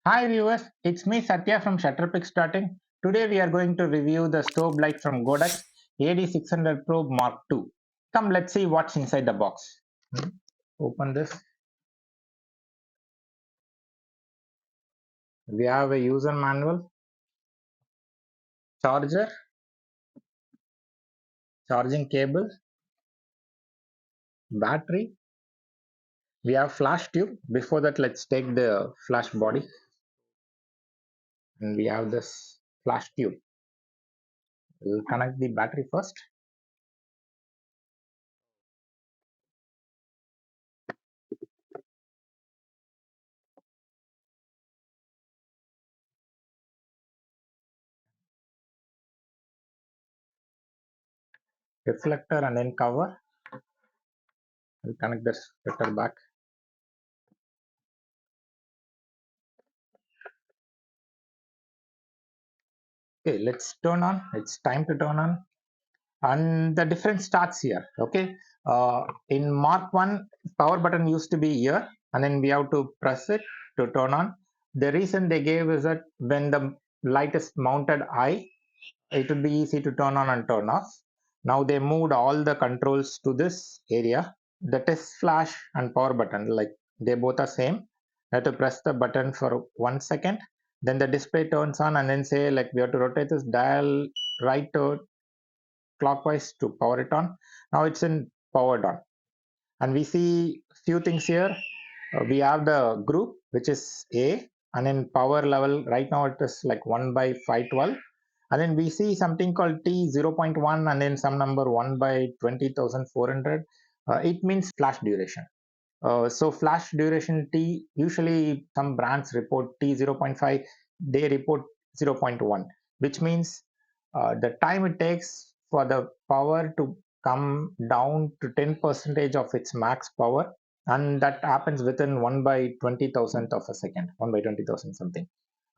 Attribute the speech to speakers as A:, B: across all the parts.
A: Hi viewers, it's me Satya from Shutterpick Starting. Today we are going to review the strobe light from Godox AD600Pro Mark 2. Come, let's see what's inside the box. Open this. We have a user manual, charger, charging cable, battery. We have flash tube. Before that, let's take the flash body, and we have this flash tube. We'll connect the battery first. Reflector and then cover. We'll connect this reflector back. Okay, let's turn on. It's time to turn on. And the difference starts here. Okay, in Mark 1, power button used to be here, and then we have to press it to turn on. The reason they gave is that when the light is mounted high, it would be easy to turn on and turn off. Now they moved all the controls to this area. The test flash and power button, like they both are same. I have to press the button for 1 second, then the display turns on, and then say like we have to rotate this dial right to clockwise to power it on. Now it's in powered on, and we see few things here. We have the group which is A, and in power level right now it is like 1 by 512, and then we see something called T 0.1 and then some number 1 by 20,400. It means flash duration. So flash duration T, usually some brands report T 0.5, they report 0.1, which means the time it takes for the power to come down to 10% of its max power, and that happens within 1 by 20,000 of a second, 1 by 20,000 something.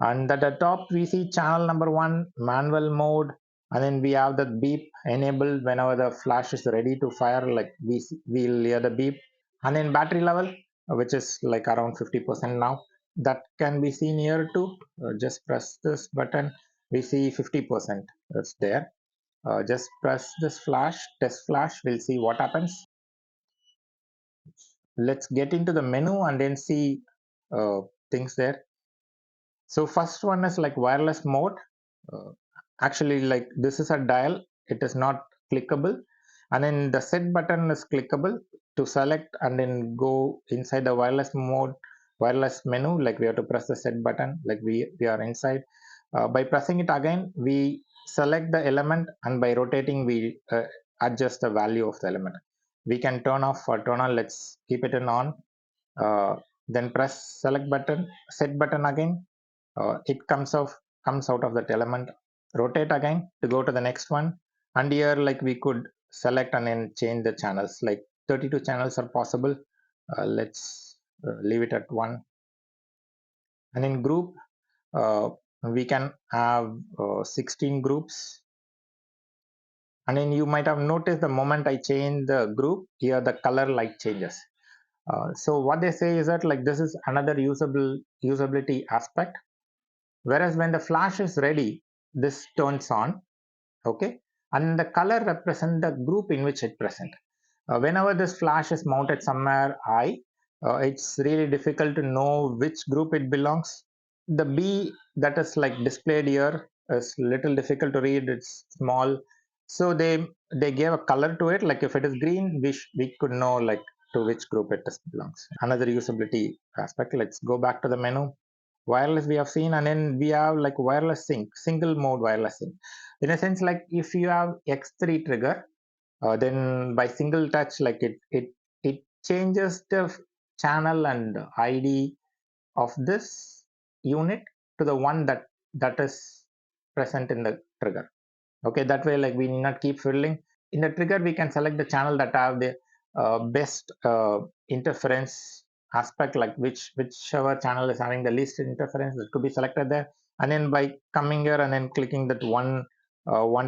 A: And at the top we see channel number 1, manual mode, and then we have the beep enabled whenever the flash is ready to fire, like we'll hear the beep. And then battery level, which is like around 50% now, that can be seen here too. Just press this button, we see 50% it's there. Just press this flash, test flash, we'll see what happens. Let's get into the menu and then see uh, things there. So first one is like wireless mode. uh, Actually, like this is a dial, it is not clickable, and then the set button is clickable to select and then go inside the wireless mode, wireless menu. Like we have to press the set button, like we are inside. By pressing it again, we select the element, and by rotating we adjust the value of the element. We can turn off or turn on. Let's keep it in on. uh, then press select button, set button again. It comes out of that element. Rotate again to go to the next one, and here like we could select and then change the channels. Like 32 channels are possible. Let's leave it at 1. And in group, uh, we can have 16 groups. And then you might have noticed the moment I change the group, here the color light changes. So what they say is that like this is another usability aspect. Whereas when the flash is ready, this turns on, okay, and the color represents the group in which it present. Whenever this flash is mounted somewhere high, it's really difficult to know which group it belongs. The B that is like displayed here is little difficult to read. It's small, so they gave a color to it. Like if it is green, we could know like to which group it belongs. Another usability aspect. Let's go back to the menu. Wireless we have seen, and then we have like wireless sync, single mode wireless sync. In a sense, like if you have X3 trigger, then by single touch, like it changes the channel and ID of this unit to the one that is present in the trigger. Okay, that way like we need not keep fiddling. In the trigger we can select the channel that have the best interference aspect, like whichever channel is having the least interference, that could be selected there. And then by coming here and then clicking that one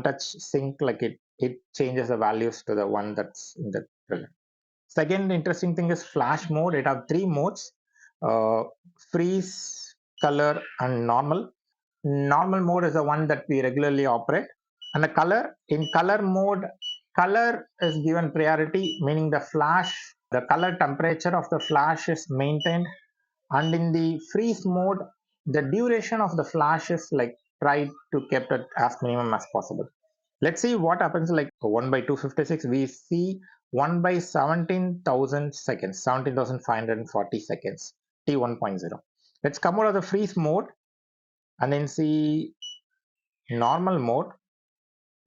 A: touch sync, like it changes the values to the one that's in the trigger. Second interesting thing is flash mode. It have 3 modes: uh, freeze, color, and normal. Normal mode is the one that we regularly operate. And the color, in color mode, color is given priority, meaning the color temperature of the flash is maintained. And in the freeze mode, the duration of the flash is like tried to keep it as minimum as possible. Let's see what happens like 1 by 256. We see 1 by 17,000 seconds, 17,540 seconds, T1.0. Let's come out of the freeze mode and then see normal mode.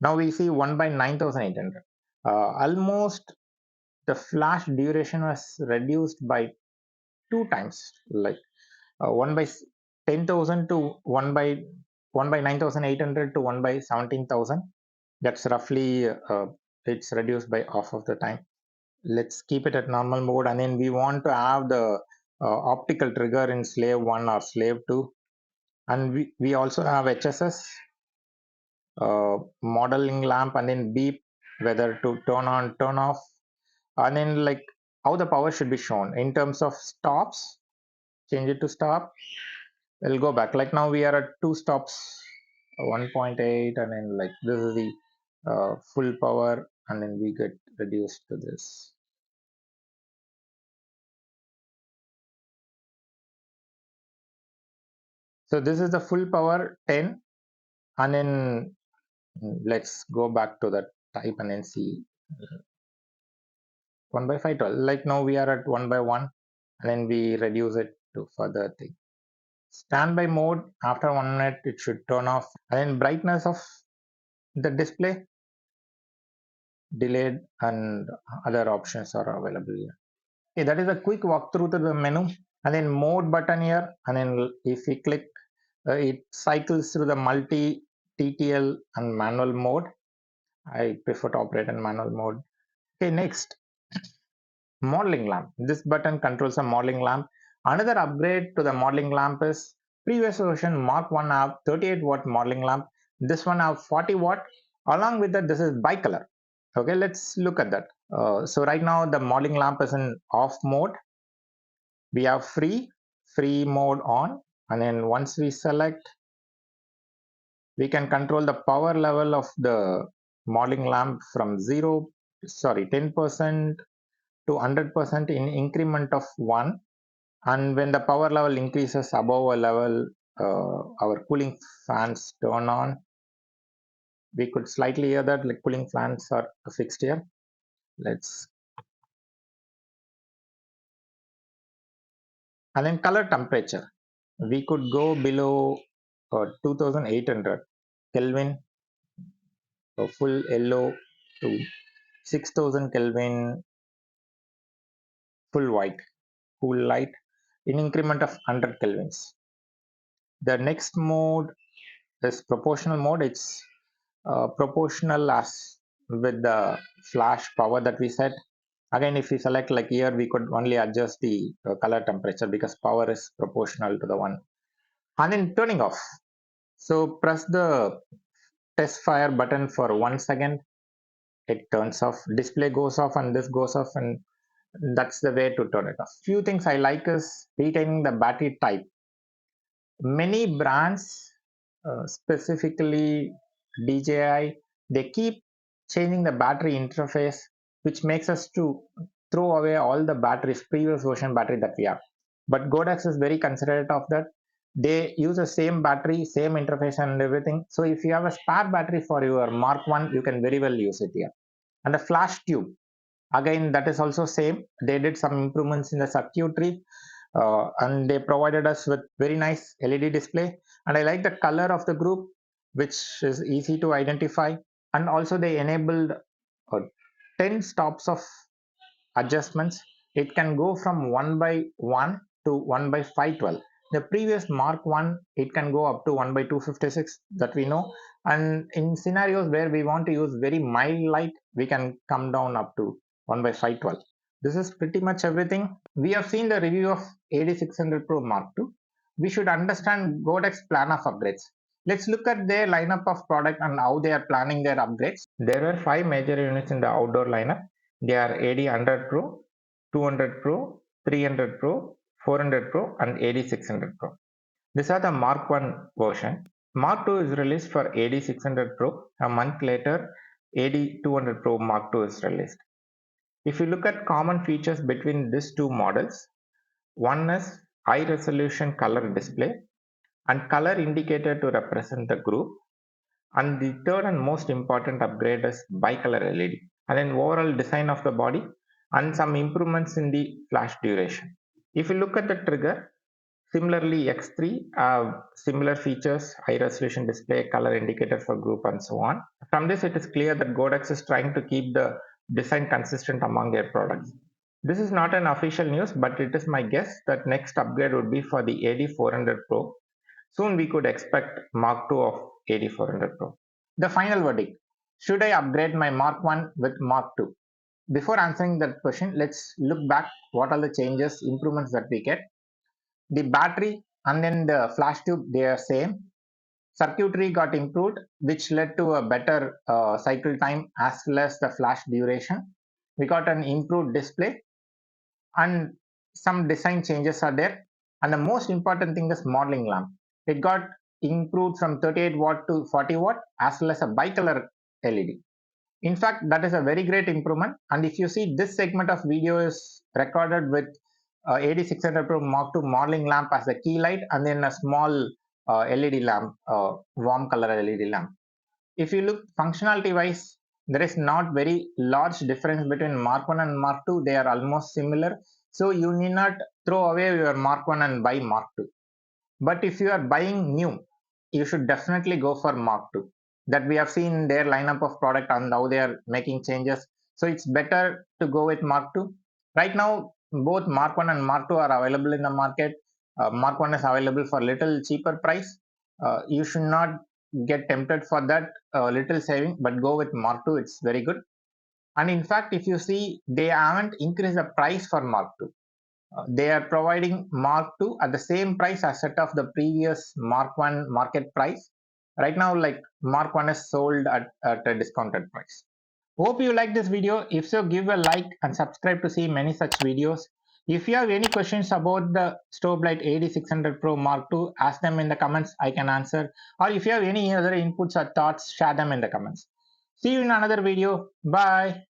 A: Now we see 1 by 9,800. Almost the flash duration was reduced by 2 times, like 1 by 10,000 to 1 by 9,800 to 1 by 17,000. That's roughly it's reduced by half of the time. Let's keep it at normal mode, and then we want to have the optical trigger in slave 1 or slave 2, and we also have HSS modeling lamp, and then beep whether to turn on turn off, and then like how the power should be shown in terms of stops. Change it to stop. We'll go back, like now we are at 2 stops, 1.8, and then like this is the full power, and then we get reduced to this. So this is the full power 10, and then let's go back to the type and then see 1 by 512. Like now we are at 1 by 1, and then we reduce it to further thing. Standby mode, after 1 minute it should turn off, and then brightness of the display delayed, and other options are available here. Okay, that is a quick walkthrough to the menu, and then mode button here, and then if we click, it cycles through the multi, TTL, and manual mode. I prefer to operate in manual mode. Okay, next, modeling lamp. This button controls a modeling lamp. Another upgrade to the modeling lamp is previous version Mark 1 have 38-watt modeling lamp. This one have 40-watt. Along with that, this is bicolor. Okay, let's look at that. So right now the modeling lamp is in off mode. We have free mode on, and then once we select, we can control the power level of the modeling lamp from 10% to 100% in increment of 1. And when the power level increases above a level, our cooling fans turn on. We could slightly hear that, like cooling fans are fixed here. Let's, and then color temperature. We could go below 2800 Kelvin, full yellow, to 6000 Kelvin, full white, cool light, in increment of 100 kelvins. The next mode is proportional mode. It's proportional as with the flash power that we set. Again, if we select, like here, we could only adjust the color temperature because power is proportional to the one. And then turning off. So press the test fire button for 1 second. It turns off. Display goes off, and this goes off, and that's the way to turn it off. Few things I like is retaining the battery type. Many brands, specifically DJI, they keep changing the battery interface, which makes us to throw away all the batteries, previous version battery that we have. But Godox is very considerate of that. They use the same battery, same interface, and everything. So if you have a spare battery for your Mark 1, you can very well use it here. And the flash tube, again, that is also same. They did some improvements in the circuitry, and they provided us with very nice LED display. And I like the color of the group, which is easy to identify. And also they enabled 10 stops of adjustments. It can go from 1 by 1 to 1 by 512. The previous Mark 1, it can go up to 1 by 256, that we know. And in scenarios where we want to use very mild light, we can come down up to 1 by 512. This is pretty much everything. We have seen the review of AD600 Pro Mark II. We should understand Godox plan of upgrades. Let's look at their lineup of product and how they are planning their upgrades. There were 5 major units in the outdoor lineup. They are AD100 Pro, 200 Pro, 300 Pro, 400 Pro, and AD600 Pro. These are the Mark 1 version. Mark 2 is released for AD600 Pro. A month later, AD200 Pro Mark 2 is released. If you look at common features between these two models, one is high resolution color display and color indicator to represent the group. And the third and most important upgrade is bicolor LED. And then overall design of the body and some improvements in the flash duration. If you look at the trigger, similarly X3 have similar features, high resolution display, color indicator for group and so on. From this it is clear that Godox is trying to keep the design consistent among their products. This is not an official news, but it is my guess that next upgrade would be for the AD400 Pro. Soon we could expect Mark 2 of AD400 Pro. The final verdict. Should I upgrade my Mark 1 with Mark 2? Before answering that question, let's look back what are the changes, improvements that we get. The battery and then the flash tube, they are same. Circuitry got improved, which led to a better cycle time as well as the flash duration. We got an improved display and some design changes are there. And the most important thing is modeling lamp. It got improved from 38 watt to 40 watt as well as a bicolor LED. In fact, that is a very great improvement. And if you see this segment of video is recorded with AD600 Pro Mark II modeling lamp as a key light and then a small LED lamp, warm color LED lamp. If you look functionality wise, there is not very large difference between Mark 1 and Mark 2. They are almost similar. So you need not throw away your Mark 1 and buy Mark 2. But if you are buying new, you should definitely go for Mark 2. That we have seen their lineup of product and how they are making changes. So it's better to go with Mark 2. Right now, both Mark 1 and Mark 2 are available in the market. Mark 1 is available for little cheaper price. You should not get tempted for that little saving, but go with Mark 2. It's very good. And in fact, if you see, they haven't increased the price for Mark 2. They are providing Mark 2 at the same price as set of the previous Mark 1 market price. Right now, like Mark 1 is sold at a discounted price. Hope you like this video. If so, give a like and subscribe to see many such videos. If you have any questions about the strobe light AD600 Pro Mark II, ask them in the comments. I can answer. Or if you have any other inputs or thoughts, share them in the comments. See you in another video. Bye.